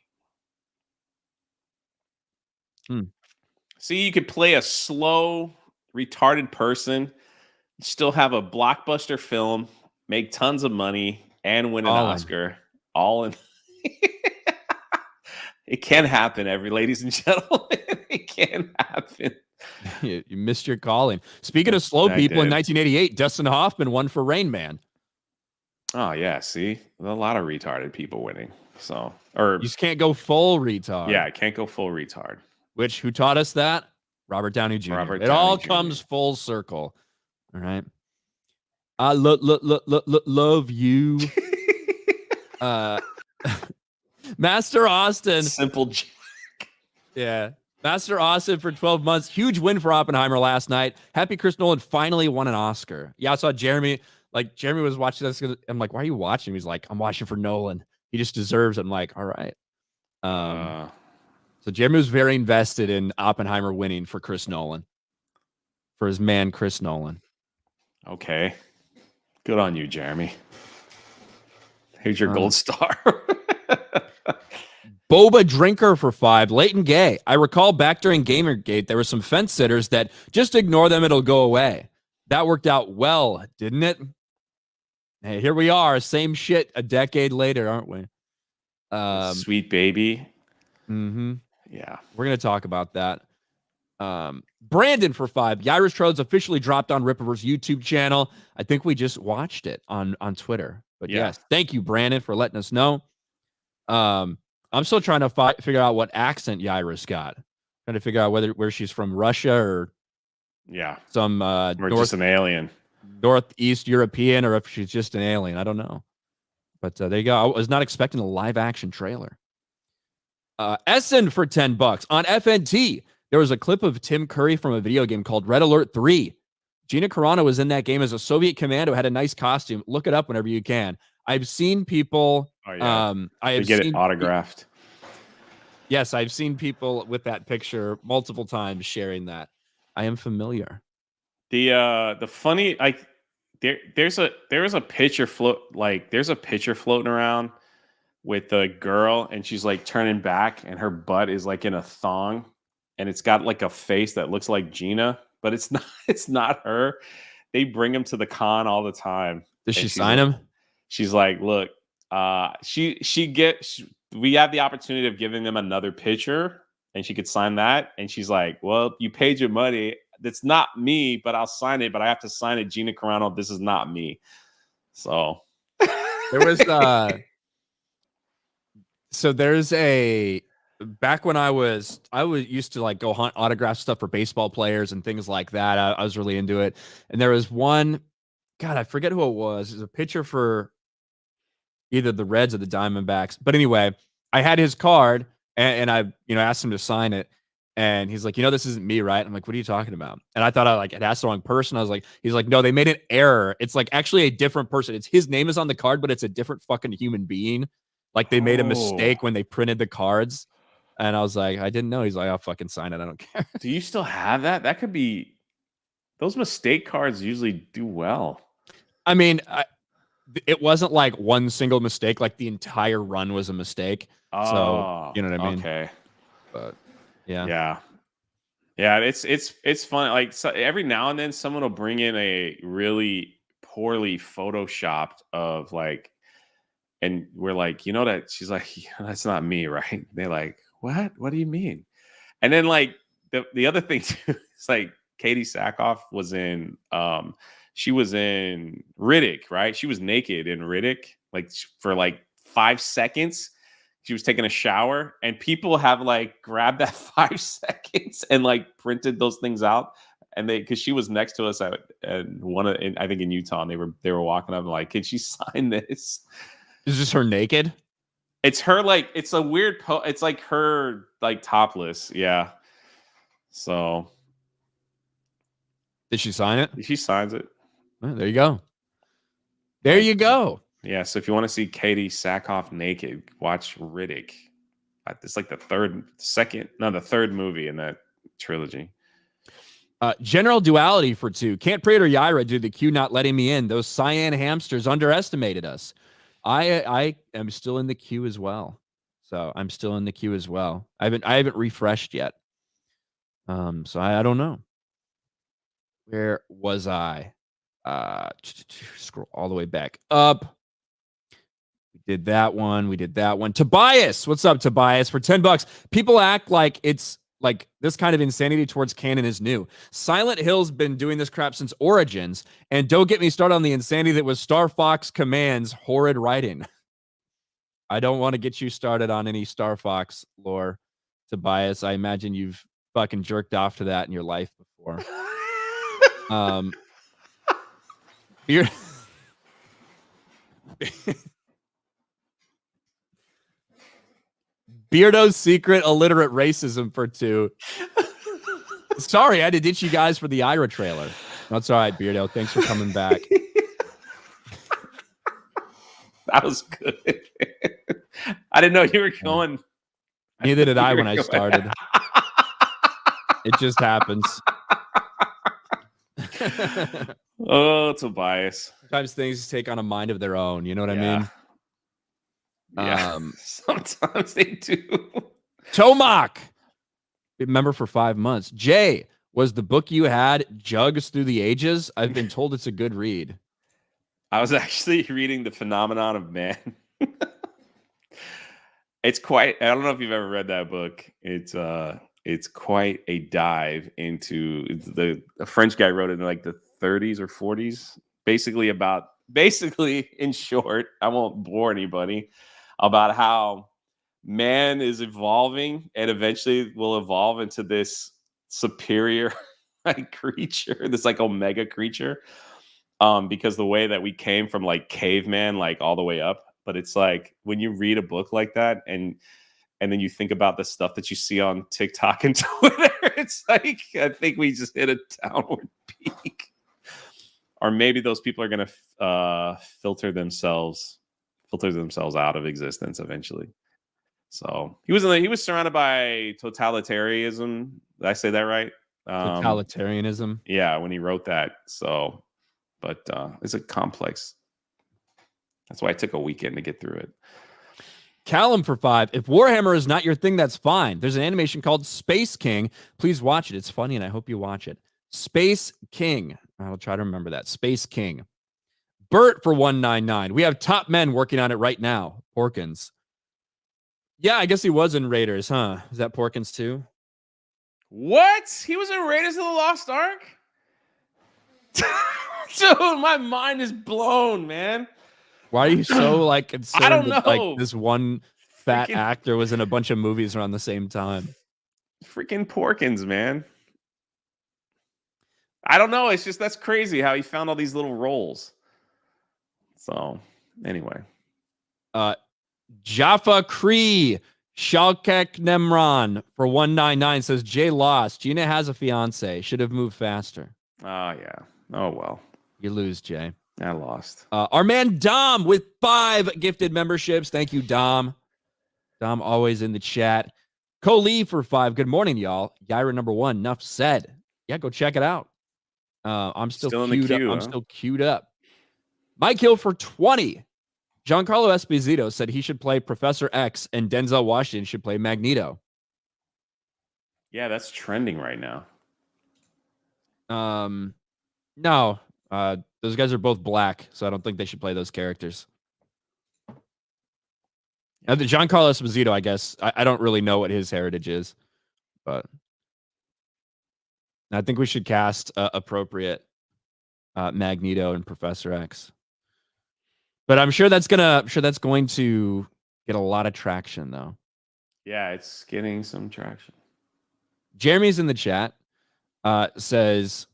See, you could play a slow, retarded person, still have a blockbuster film, make tons of money, and win an Oscar. All in. It can happen, ladies and gentlemen. It can happen. You missed your calling. Speaking of slow people, in 1988, Dustin Hoffman won for Rain Man. Oh, yeah. See, a lot of retarded people winning. So, or you just can't go full retard. Yeah, I can't go full retard. Who taught us that? Robert Downey Jr. It all comes full circle. All right. I love you. Master Austin. Simple Jack. Yeah. Master Austin for 12 months. Huge win for Oppenheimer last night. Happy Chris Nolan finally won an Oscar. Yeah, I saw Jeremy. Like, Jeremy was watching this. I'm like, why are you watching? He's like, I'm watching for Nolan. He just deserves it. I'm like, all right. So Jeremy was very invested in Oppenheimer winning for Chris Nolan. For his man, Chris Nolan. Okay. Good on you, Jeremy. Here's your gold star. Boba Drinker for 5. Leighton Gay. I recall back during Gamergate, there were some fence sitters that just ignore them, it'll go away. That worked out well, didn't it? Hey, here we are. Same shit a decade later, aren't we? Sweet baby. Mm-hmm. Yeah. We're going to talk about that. Brandon for 5. Yaira's Trodes officially dropped on Rippaverse YouTube channel. I think we just watched it on Twitter. But yes, thank you, Brandon, for letting us know. I'm still trying to figure out what accent Yaira's got. Trying to figure out where she's from, Russia or some or just an alien, Northeast European, or if she's just an alien. I don't know. But there you go. I was not expecting a live action trailer. Essen for $10 on FNT. There was a clip of Tim Curry from a video game called Red Alert 3. Gina Carano was in that game as a Soviet commando, had a nice costume. Look it up whenever you can. I've seen people. I have get seen it autographed. Yes, I've seen people with that picture multiple times sharing that. I am familiar. The funny there's a picture floating around with a girl and she's like turning back and her butt is like in a thong and it's got like a face that looks like Gina, but it's not her. They bring him to the con all the time. Does she sign him? She's like, look, we have the opportunity of giving them another picture and she could sign that. And she's like, well, you paid your money. That's not me, but I'll sign it. But I have to sign it. Gina Carano, this is not me. So there was so there's back when I was used to like go hunt autograph stuff for baseball players and things like that. I was really into it. And there was one, God, I forget who it was. It was a pitcher for either the Reds or the Diamondbacks. But anyway, I had his card and I, asked him to sign it. And he's like, this isn't me, right? I'm like, what are you talking about? And I thought I had asked the wrong person. I was like, he's like, no, they made an error. It's like actually a different person. It's his name is on the card, but it's a different fucking human being. Like they made a mistake when they printed the cards. And I was like, I didn't know. He's like, I'll fucking sign it. I don't care. Do you still have that? That could be, those mistake cards usually do well. I mean, it wasn't like one single mistake. Like the entire run was a mistake. So, you know what I mean? Okay. But yeah. It's fun. Like so every now and then someone will bring in a really poorly photoshopped of like, and we're like, that she's like, that's not me, right? They're like, what do you mean? And then like the other thing too is like Katie Sackhoff was in she was in Riddick, right? She was naked in Riddick like for like 5 seconds. She was taking a shower and people have like grabbed that 5 seconds and like printed those things out. And because she was next to us at I think in Utah, and they were walking up and like, can she sign this? Is this her naked? It's her like it's a weird it's like her like topless, yeah. So did she sign it? She signs it. Oh, there you go. There you go. Yeah, so if you want to see Katie Sackhoff naked, watch Riddick. It's like the third movie in that trilogy. General Duality for 2. Can't pray to Yaira due to the queue not letting me in. Those cyan hamsters underestimated us. I am still in the queue as well. So I'm still in the queue as well. I haven't refreshed yet. So I don't know. Where was I? Scroll all the way back up. We did that one. Tobias, what's up, Tobias? For $10, people act like it's like this kind of insanity towards canon is new. Silent Hill's been doing this crap since Origins, and don't get me started on the insanity that was Star Fox Command's horrid writing. I don't want to get you started on any Star Fox lore, Tobias. I imagine you've fucking jerked off to that in your life before. Beardo's secret illiterate racism for 2. Sorry, I had to ditch you guys for the Ira trailer. That's all right, Beardo. Thanks for coming back. That was good. I didn't know you were going. Neither did I You were when I going- started. It just happens. Oh, it's a bias. Sometimes things take on a mind of their own. You know what I Yeah. mean? Yeah. Sometimes they do. Tomac, been member for 5 months. Jay, was the book you had Jugs Through the Ages? I've been told it's a good read. I was actually reading The Phenomenon of Man. It's quite. I don't know if you've ever read that book. It's quite a dive into a French guy wrote it in like the 30s or 40s. Basically, in short, I won't bore anybody about how man is evolving and eventually will evolve into this superior like creature, this like omega creature. Because the way that we came from like caveman, like all the way up. But it's like when you read a book like that and then you think about the stuff that you see on TikTok and Twitter, it's like I think we just hit a downward peak. Or maybe those people are gonna filter themselves out of existence eventually. So he was surrounded by totalitarianism. Did I say that right? Totalitarianism. Yeah, when he wrote that. So, but it's a complex. That's why I took a weekend to get through it. Callum for 5. If Warhammer is not your thing, that's fine. There's an animation called Space King. Please watch it. It's funny, and I hope you watch it. Space King. I'll try to remember that. Space King. Bert for 199. We have top men working on it right now. Porkins. Yeah, I guess he was in Raiders, huh? Is that Porkins too? What? He was in Raiders of the Lost Ark? Dude, my mind is blown, man. Why are you so like concerned I don't that, know. like this one fat Freaking- actor was in a bunch of movies around the same time? Freaking Porkins, man. I don't know. It's just that's crazy how he found all these little roles. So, anyway. Jaffa Cree Shalkek Nemron for 199 says Jay lost. Gina has a fiance. Should have moved faster. Oh, yeah. Oh, well. You lose, Jay. I lost. Our man Dom with 5 gifted memberships. Thank you, Dom. Dom always in the chat. Coley for 5. Good morning, y'all. Gyra number 1. Enough said. Yeah, go check it out. I'm still in the queued queue, up. I'm huh? still queued up. Mike Hill for 20. Giancarlo Esposito said he should play Professor X and Denzel Washington should play Magneto. Yeah, that's trending right now. No. Those guys are both black, so I don't think they should play those characters. The Giancarlo Esposito, I guess. I don't really know what his heritage is, but I think we should cast appropriate Magneto and Professor X. But I'm sure that's going to get a lot of traction, though. Yeah, it's getting some traction. Jeremy's in the chat. Says,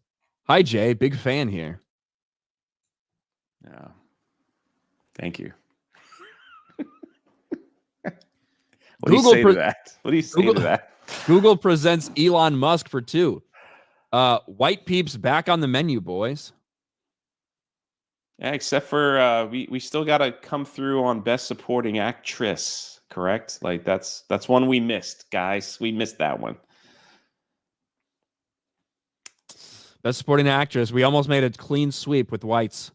"Hi Jay, big fan here." Yeah. Thank you. What do you say to that? What do you say to that? Google presents Elon Musk for 2. White peeps back on the menu, boys. Yeah, except for we still got to come through on Best Supporting Actress, correct? Like that's one we missed, guys. We missed that one. Best supporting actress. We almost made a clean sweep with whites.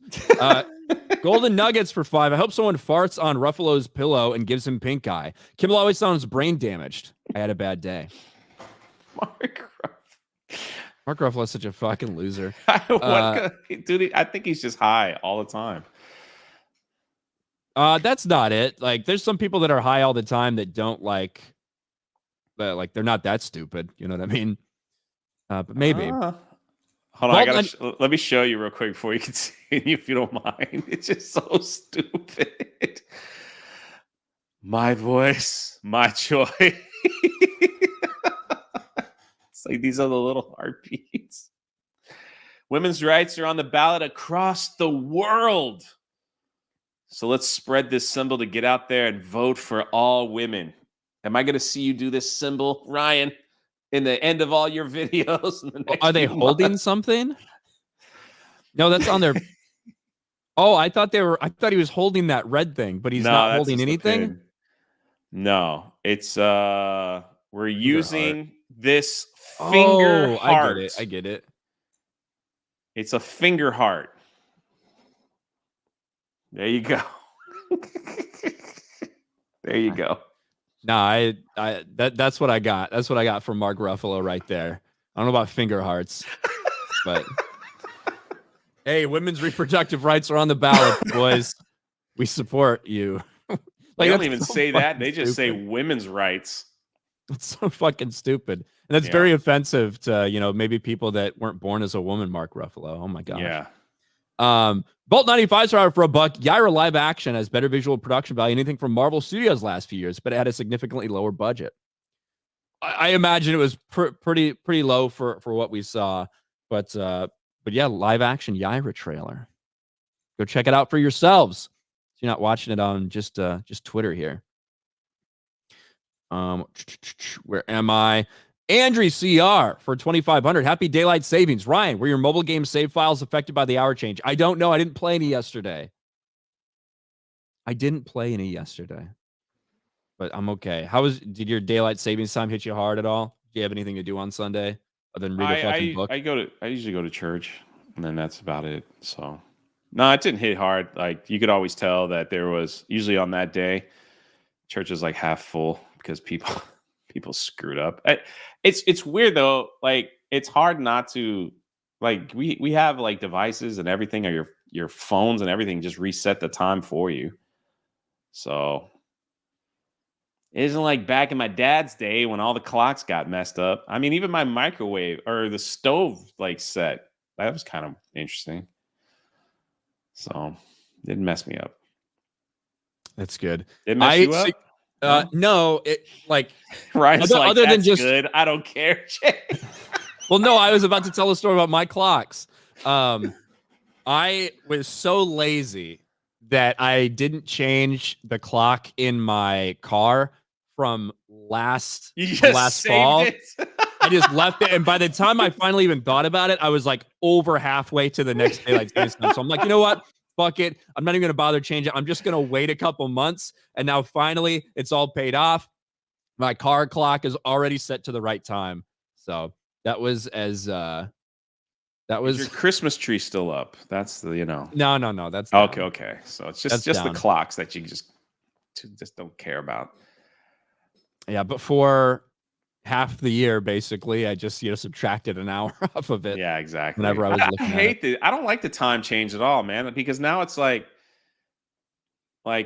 Golden Nuggets for 5. I hope someone farts on Ruffalo's pillow and gives him pink eye. Kimmel always sounds brain damaged. I had a bad day. Mark Ruffalo's such a fucking loser. Dude, I think he's just high all the time. That's not it. Like, there's some people that are high all the time that don't like they're not that stupid. You know what I mean? But maybe. Hold on, let me show you real quick before you continue, if you don't mind. It's just so stupid. My voice, my choice. It's like these are the little heartbeats. Women's rights are on the ballot across the world. So let's spread this symbol to get out there and vote for all women. Am I going to see you do this symbol, Ryan, in the end of all your videos? In the next Are they few holding months? something? No, that's on their. Oh, I thought he was holding that red thing, but he's No, not that's holding just the anything. pin. No, it's we're using this finger Oh, heart. I get it. It's a finger heart. There you go. There you go. Nah, that's what I got. That's what I got from Mark Ruffalo right there. I don't know about finger hearts, but hey, women's reproductive rights are on the ballot, boys. We support you. They don't that's even so say that. fucking They just say stupid. women's rights. It's so fucking stupid. And that's Yeah. very offensive to, maybe people that weren't born as a woman, Mark Ruffalo. Oh my gosh. Yeah. Bolt 95s are out for $1. Yaira live action has better visual production value, anything from Marvel Studios last few years, but it had a significantly lower budget. I imagine it was pretty low for what we saw, but yeah, live action Yaira trailer. Go check it out for yourselves. If you're not watching it on just Twitter here. Where am I? Andrew CR for 2,500. Happy daylight savings. Ryan, were your mobile game save files affected by the hour change? I don't know. I didn't play any yesterday. But I'm okay. Did your daylight savings time hit you hard at all? Do you have anything to do on Sunday other than read a fucking book? I usually go to church, and then that's about it. So no, it didn't hit hard. Like you could always tell that there was usually on that day, church is like half full because people screwed up. It's weird though. Like it's hard not to like we have like devices and everything, or your phones and everything just reset the time for you. So it isn't like back in my dad's day when all the clocks got messed up. I mean, even my microwave or the stove like set. That was kind of interesting. So didn't mess me up. That's good. Didn't mess you up? No, it like Ryan's like, other than that's just good. I don't care. Well, no, I was about to tell a story about my clocks. I was so lazy that I didn't change the clock in my car from last fall. I just left it, and by the time I finally even thought about it, I was like over halfway to the next daylight savings time. So I'm like, you know what? Fuck it. I'm not even gonna bother changing it. I'm just gonna wait a couple months, and now finally it's all paid off. My car clock is already set to the right time. So that was Is your Christmas tree still up? That's the No, that's okay. Okay, so it's just the down. clocks that you just don't care about. Yeah, but for half the year, basically, I just subtracted an hour off of it. Yeah, exactly. Whenever I was I looking hate it. I don't like the time change at all, man. Because now it's like when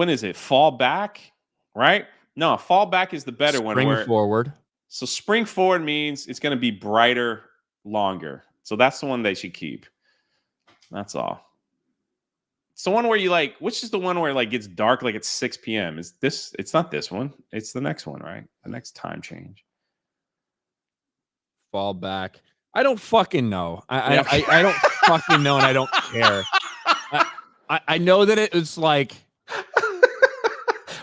is it? Fall back, right? No, fall back is the better one. Spring forward. So spring forward means it's going to be brighter longer. So that's the one they should keep. That's all. It's the one where you like, which is the one where it like gets dark like it's 6 p.m. Is this? It's not this one. It's the next one, right? The next time change. Fall back. I don't fucking know. I don't fucking know, and I don't care. I know that it's like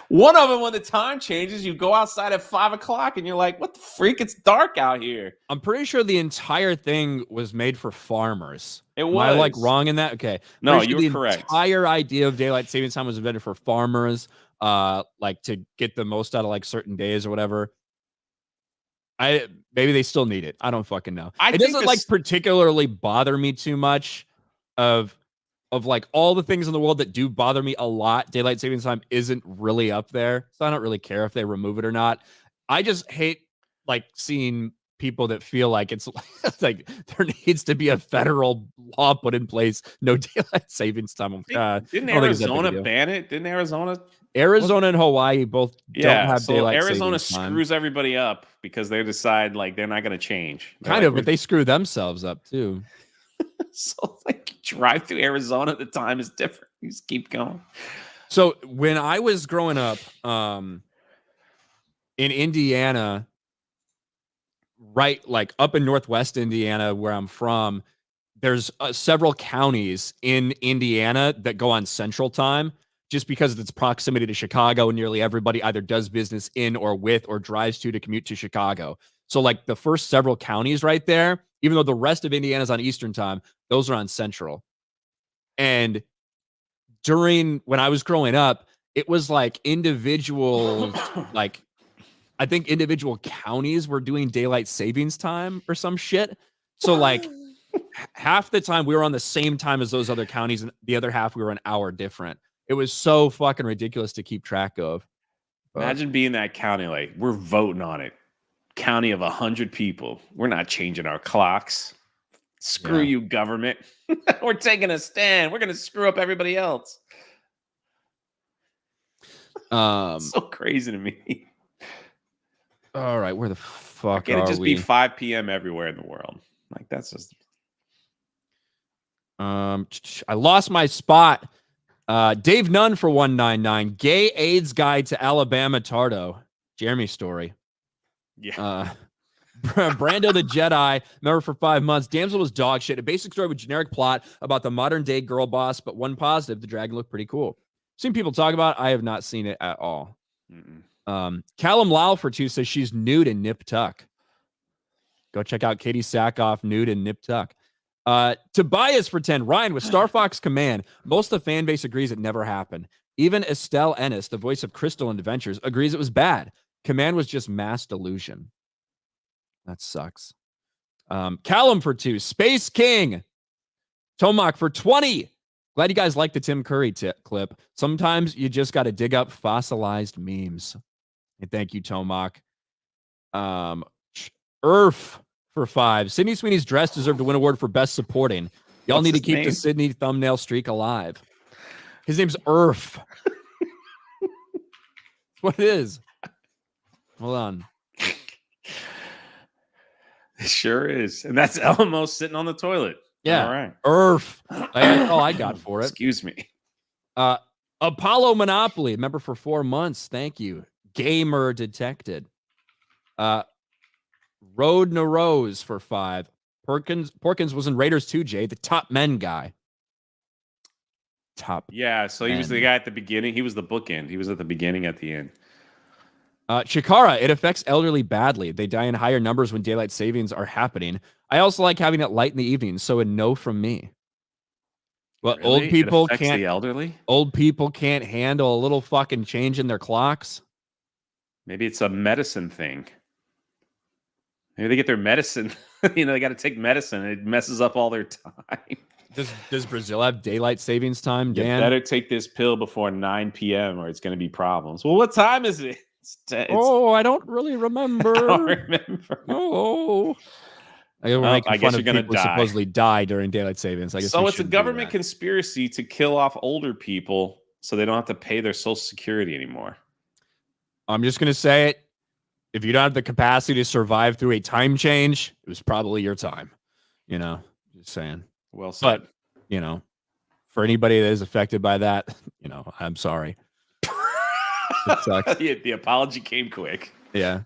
one of them when the time changes, you go outside at 5 o'clock and you're like, what the freak? It's dark out here. I'm pretty sure the entire thing was made for farmers. It was. Am I like wrong in that? Okay. No, Pretty sure you're the correct. Entire idea of daylight savings time was invented for farmers, like to get the most out of like certain days or whatever. Maybe they still need it. I don't fucking know. It doesn't like particularly bother me too much of like all the things in the world that do bother me a lot. Daylight savings time isn't really up there. So I don't really care if they remove it or not. I just hate like seeing people that feel like it's like there needs to be a federal law put in place. No daylight savings time. Didn't Arizona ban it? Didn't Arizona and Hawaii both don't have daylight Arizona savings time. screws everybody up because they decide like they're not going to change. But they screw themselves up too. So like drive through Arizona, the time is different. You just keep going. So when I was growing up in Indiana, right, like up in Northwest Indiana where I'm from, there's several counties in Indiana that go on Central Time. just because of its proximity to Chicago, and nearly everybody either does business in or with or drives to commute to Chicago. So like the first several counties right there, even though the rest of Indiana's on Eastern time, those are on Central. And when I was growing up, it was like individual, like I think individual counties were doing daylight savings time or some shit. So like half the time we were on the same time as those other counties, and the other half we were an hour different. It was so fucking ridiculous to keep track of. Imagine being that county, like, we're voting on it. County of 100 people. We're not changing our clocks. Screw you, government. We're taking a stand. We're going to screw up everybody else. So crazy to me. All right, where the fuck Can it are just we? be 5 p.m. everywhere in the world? Like, that's just... I lost my spot. Dave Nunn for 199. Gay AIDS guide to Alabama Tardo. Jeremy story. Yeah. Brando the Jedi, member for 5 months. Damsel was dog shit. A basic story with generic plot about the modern day girl boss, but one positive: the dragon looked pretty cool. Seen people talk about it. I have not seen it at all. Callum Lau for 2 says she's nude in Nip Tuck. Go check out Katie Sackhoff nude in Nip Tuck. Tobias for 10. Ryan, with Star Fox Command, most of the fan base agrees it never happened. Even Estelle Ennis, the voice of Crystal in Adventures, agrees it was bad. Command was just mass delusion. That sucks. Callum for 2. Space King. Tomac for 20. Glad you guys like the Tim Curry clip. Sometimes you just got to dig up fossilized memes. And thank you, Tomac. Earth for 5. Sydney Sweeney's dress deserved to win award for best supporting. Y'all need to keep the Sydney thumbnail streak alive. His name's Earth. What it is? Hold on. It sure is. And that's Elmo sitting on the toilet. Yeah. All right. Earth. That's all I got for it. Excuse me. Apollo Monopoly, member for 4 months. Thank you. Gamer detected. Road Narose for 5. Porkins was in Raiders 2, Jay, the top men guy. Yeah, so he was the guy at the beginning. He was the bookend. He was at the beginning, at the end. Chikara, it affects elderly badly. They die in higher numbers when daylight savings are happening. I also like having it light in the evening, so a no from me. But Really? old people It affects can't. the elderly? Old people can't handle a little fucking change in their clocks. Maybe it's a medicine thing. Maybe they get their medicine. They got to take medicine. And it messes up all their time. Does Brazil have daylight savings time, Dan? You better take this pill before 9 p.m. or it's going to be problems. Well, what time is it? I don't really remember. I don't remember. Oh. I guess you're going to die. Supposedly die during daylight savings. I guess so it's a government conspiracy to kill off older people so they don't have to pay their Social Security anymore. I'm just going to say it. If you don't have the capacity to survive through a time change, it was probably your time. Just saying. Well said. But, for anybody that is affected by that, I'm sorry. It sucks. The apology came quick. Yeah.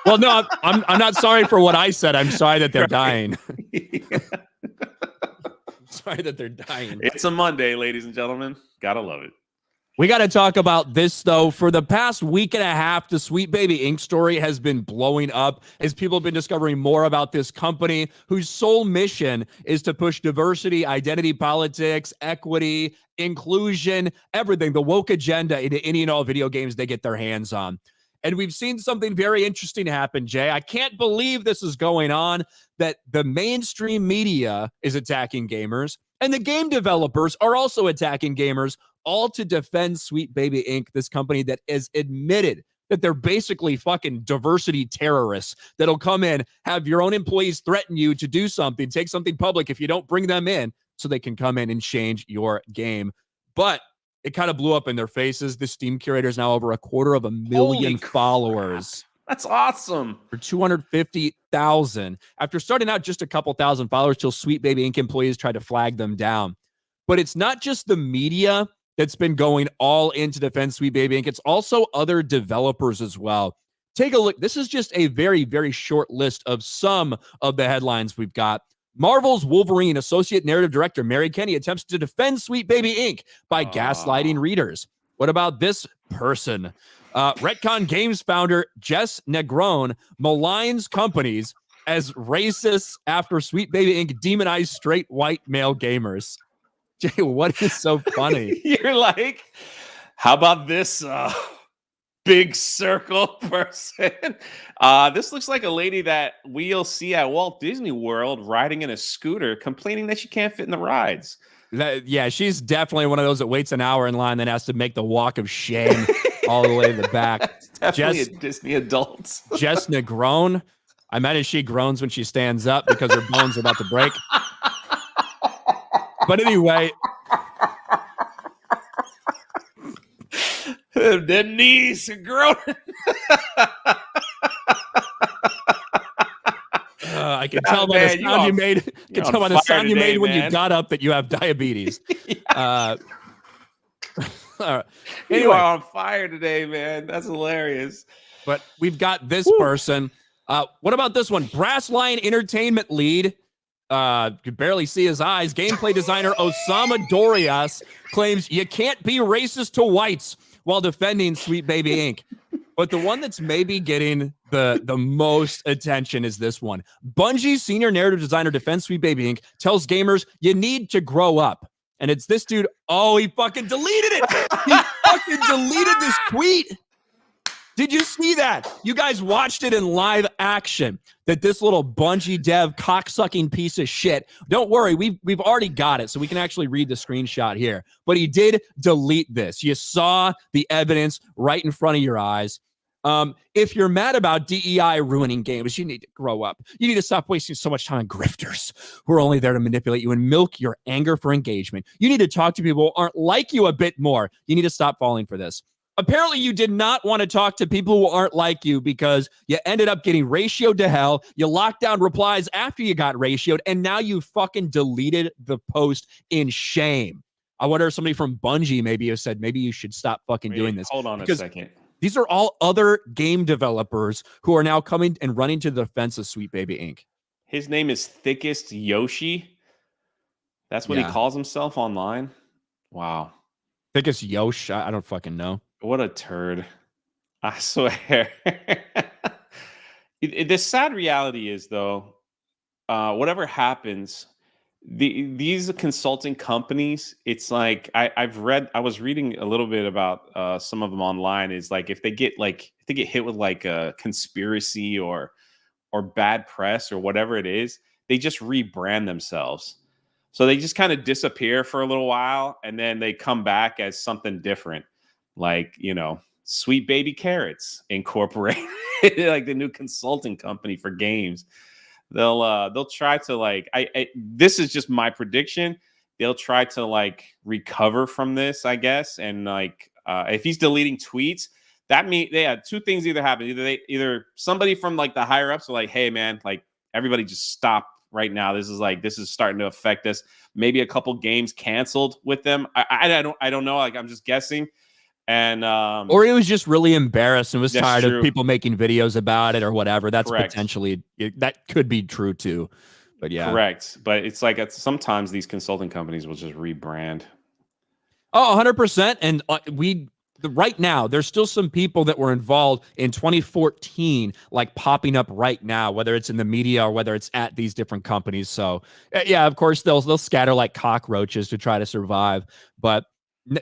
Well, no, I'm not sorry for what I said. I'm sorry that they're dying. Sorry that they're dying. It's a Monday, ladies and gentlemen. Gotta love it. We got to talk about this, though. For the past week and a half, the Sweet Baby Inc. story has been blowing up as people have been discovering more about this company whose sole mission is to push diversity, identity politics, equity, inclusion, everything, the woke agenda into any and all video games they get their hands on. And we've seen something very interesting happen, Jay. I can't believe this is going on, that the mainstream media is attacking gamers and the game developers are also attacking gamers, all to defend Sweet Baby Inc., this company that is admitted that they're basically fucking diversity terrorists that'll come in, have your own employees threaten you to do something, take something public if you don't bring them in so they can come in and change your game. But it kind of blew up in their faces. The Steam curator is now over 250,000 followers. That's awesome. For 250,000. After starting out just a couple thousand followers till Sweet Baby Inc. employees tried to flag them down. But it's not just the media that's been going all in to defend Sweet Baby Inc. It's also other developers as well. Take a look. This is just a very, very short list of some of the headlines we've got. Marvel's Wolverine associate narrative director Mary Kenny attempts to defend Sweet Baby Inc. by gaslighting readers. What about this person? Retcon Games founder Jess Negron maligns companies as racists after Sweet Baby Inc. demonized straight white male gamers. Jay, what is so funny? You're like, how about this big circle person? This looks like a lady that we'll see at Walt Disney World riding in a scooter, complaining that she can't fit in the rides. Yeah, she's definitely one of those that waits an hour in line, then has to make the walk of shame all the way to the back. Definitely a Disney adult. Jess Negron. I imagine she groans when she stands up because her bones are about to break. But anyway, the knees are growing. I can tell by the sound you made. I can tell by the sound you made when you got up that you have diabetes. All right. You Anyway, are on fire today, man. That's hilarious. but we've got this person. What about this one? Brass Lion Entertainment lead. Could barely see his eyes. Gameplay designer Osama Dorias claims you can't be racist to whites while defending Sweet Baby Inc. But the one that's maybe getting the most attention is this one. Bungie's senior narrative designer defends Sweet Baby Inc. tells gamers you need to grow up. And it's this dude. Oh, he fucking deleted it. He fucking deleted this tweet. Did you see that? You guys watched it in live action. That this little Bungie dev cocksucking piece of shit. Don't worry, we've already got it, so we can actually read the screenshot here. But he did delete this. You saw the evidence right in front of your eyes. If you're mad about DEI ruining games, you need to grow up. You need to stop wasting so much time on grifters who are only there to manipulate you and milk your anger for engagement. You need to talk to people who aren't like you a bit more. You need to stop falling for this. Apparently, you did not want to talk to people who aren't like you because you ended up getting ratioed to hell. You locked down replies after you got ratioed, and now you fucking deleted the post in shame. I wonder if somebody from Bungie maybe has said, maybe you should stop fucking doing this. Hold on a second. These are all other game developers who are now coming and running to the defense of Sweet Baby Inc. His name is Thickest Yoshi. That's what he calls himself online. Wow. Thickest Yosh? I don't fucking know. What a turd. I swear. The sad reality is, though, whatever happens, these consulting companies, it's like I was reading a little bit about some of them online. Is like if they get hit with like a conspiracy or bad press or whatever it is, they just rebrand themselves. So they just kind of disappear for a little while, and then they come back as something different. Like, Sweet Baby Carrots Incorporated, like the new consulting company for games. They'll try to this is just my prediction. They'll try to recover from this, I guess. And if he's deleting tweets, that means they had two things either happen. Either somebody from the higher ups are like, hey man, everybody just stop right now. This is starting to affect us. Maybe a couple games canceled with them. I don't know. I'm just guessing. And or he was just really embarrassed and was tired true. of people making videos about it or whatever. That's Correct. Potentially that could be true too. But yeah, correct. But it's sometimes these consulting companies will just rebrand. Oh, 100%. And right now, there's still some people that were involved in 2014, popping up right now, whether it's in the media or whether it's at these different companies. So yeah, of course they'll scatter like cockroaches to try to survive. But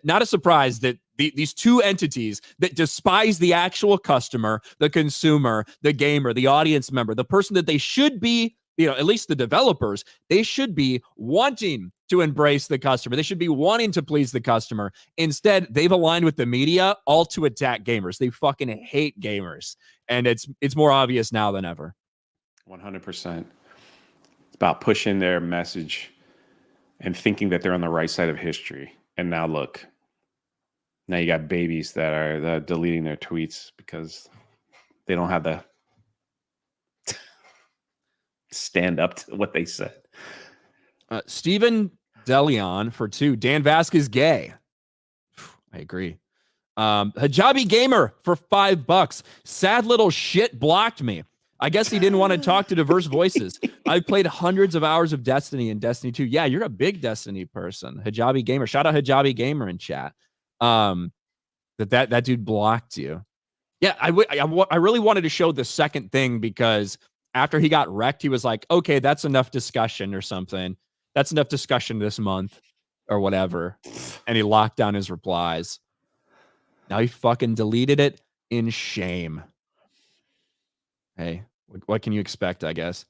not a surprise that these two entities that despise the actual customer, the consumer, the gamer, the audience member, the person that they should be, at least the developers, they should be wanting to embrace the customer. They should be wanting to please the customer. Instead, they've aligned with the media all to attack gamers. They fucking hate gamers. And it's more obvious now than ever. 100%. It's about pushing their message and thinking that they're on the right side of history. And now look. Now you got babies that are deleting their tweets because they don't have the stand up to what they said. Steven DeLeon for 2. Dan Vasquez gay. I agree. Hijabi Gamer for $5. Sad little shit blocked me. I guess he didn't want to talk to diverse voices. I've played hundreds of hours of Destiny and Destiny 2. Yeah, you're a big Destiny person. Hijabi Gamer. Shout out Hijabi Gamer in chat. That dude blocked you. Yeah, I really wanted to show the second thing because after he got wrecked, he was like, okay, that's enough discussion or something. That's enough discussion this month or whatever. And he locked down his replies. Now he fucking deleted it in shame. Hey, what can you expect, I guess?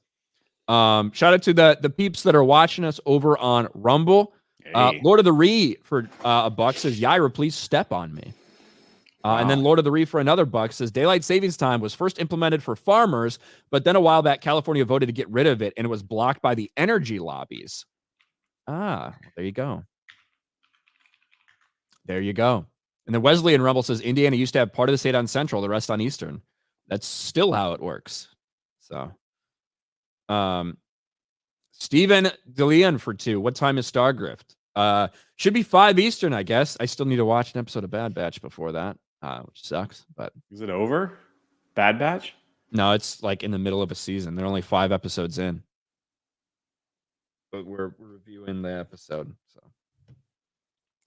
Shout out to the peeps that are watching us over on Rumble. Hey. Lord of the Ree for a buck says, Yaira, please step on me. And then Lord of the Ree for another buck says, daylight savings time was first implemented for farmers, but then a while back, California voted to get rid of it, and it was blocked by the energy lobbies. There you go. There you go. And then Wesley in Rumble says, Indiana used to have part of the state on Central, the rest on Eastern. That's still how it works. So, Steven DeLeon for 2. What time is Stargrift? Should be 5 Eastern, I guess. I still need to watch an episode of Bad Batch before that, which sucks. But is it over? Bad Batch? No, it's like in the middle of a season. They're only 5 episodes in. But we're reviewing the episode.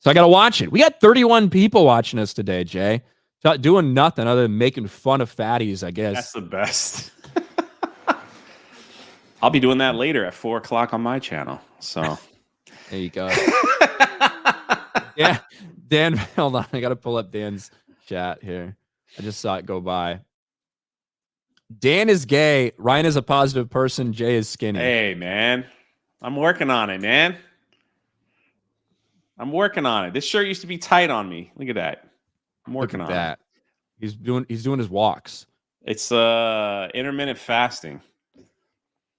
So I got to watch it. We got 31 people watching us today, Jay. Not doing nothing other than making fun of fatties, I guess. That's the best. I'll be doing that later at 4 o'clock on my channel. So there you go. Yeah, Dan, hold on. I got to pull up Dan's chat here. I just saw it go by. Dan is gay. Ryan is a positive person. Jay is skinny. Hey, man. I'm working on it, man. I'm working on it. This shirt used to be tight on me. Look at that. I'm working on that. It. He's doing his walks. It's intermittent fasting.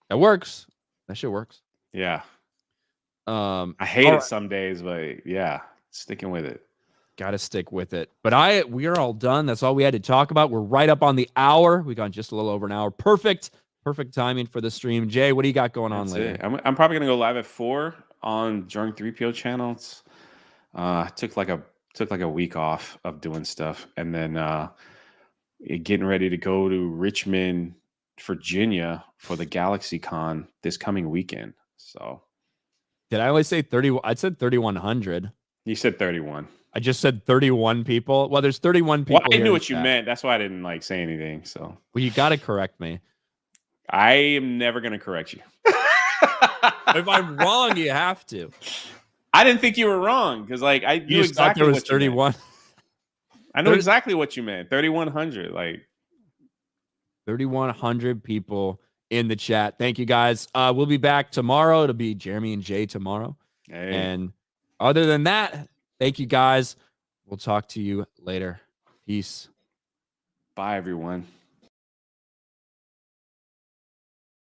That works. That shit works. Yeah. I hate it some days, but yeah, sticking with it. Got to stick with it. But we are all done. That's all we had to talk about. We're right up on the hour. We got just a little over an hour. Perfect timing for the stream. Jay, what do you got going on later? I'm probably gonna go live at 4 during 3PO channels. Took like a week off of doing stuff, and then getting ready to go to Richmond, Virginia for the GalaxyCon this coming weekend. So did I only say 30? I said 3,100. You said 31. I just said 31 people. Well, there's 31 people. Well, I knew what you meant. That's why I didn't say anything. So well, you got to correct me. I am never going to correct you. If I'm wrong, you have to. I didn't think you were wrong because I knew exactly there was what 31. I know exactly what you meant. 3,100, 3,100 people in the chat. Thank you guys. We'll be back tomorrow. It'll be Jeremy and Jay tomorrow. Hey. And other than that, thank you guys. We'll talk to you later. Peace. Bye, everyone.